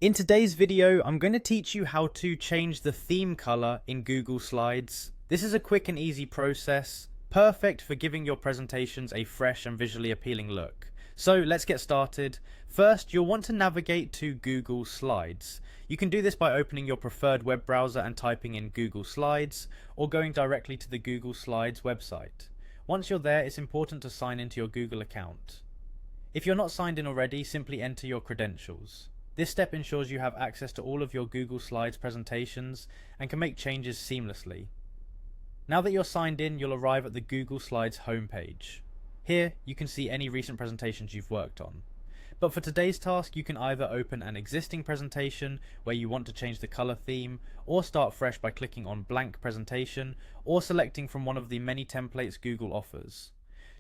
In today's video, I'm going to teach you how to change the theme color in Google Slides. This is a quick and easy process, perfect for giving your presentations a fresh and visually appealing look. So let's get started. First, you'll want to navigate to Google Slides. You can do this by opening your preferred web browser and typing in Google Slides, or going directly to the Google Slides website. Once you're there, it's important to sign into your Google account. If you're not signed in already, simply enter your credentials. This step ensures you have access to all of your Google Slides presentations and can make changes seamlessly. Now that you're signed in, you'll arrive at the Google Slides homepage. Here, you can see any recent presentations you've worked on. But for today's task, you can either open an existing presentation where you want to change the color theme, or start fresh by clicking on Blank Presentation, or selecting from one of the many templates Google offers.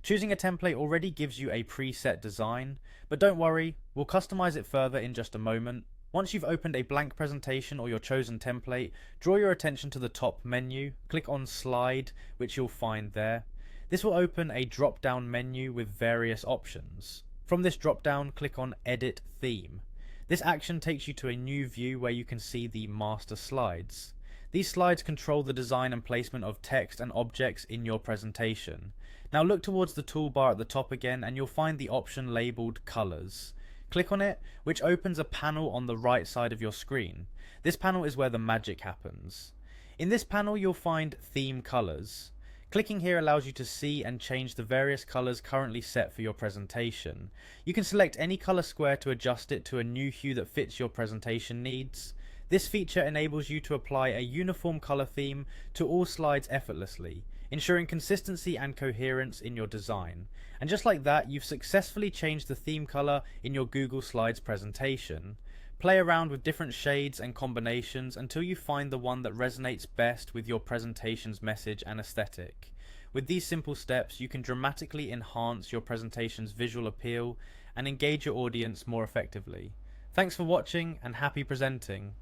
Choosing a template already gives you a preset design, but don't worry, we'll customize it further in just a moment. Once you've opened a blank presentation or your chosen template, draw your attention to the top menu, click on Slide, which you'll find there. This will open a drop-down menu with various options. From this drop-down, click on Edit Theme. This action takes you to a new view where you can see the master slides. These slides control the design and placement of text and objects in your presentation. Now look towards the toolbar at the top again and you'll find the option labelled Colors. Click on it, which opens a panel on the right side of your screen. This panel is where the magic happens. In this panel you'll find Theme Colors. Clicking here allows you to see and change the various colours currently set for your presentation. You can select any colour square to adjust it to a new hue that fits your presentation needs. This feature enables you to apply a uniform colour theme to all slides effortlessly, ensuring consistency and coherence in your design. And just like that, you've successfully changed the theme colour in your Google Slides presentation. Play around with different shades and combinations until you find the one that resonates best with your presentation's message and aesthetic. With these simple steps, you can dramatically enhance your presentation's visual appeal and engage your audience more effectively. Thanks for watching and happy presenting!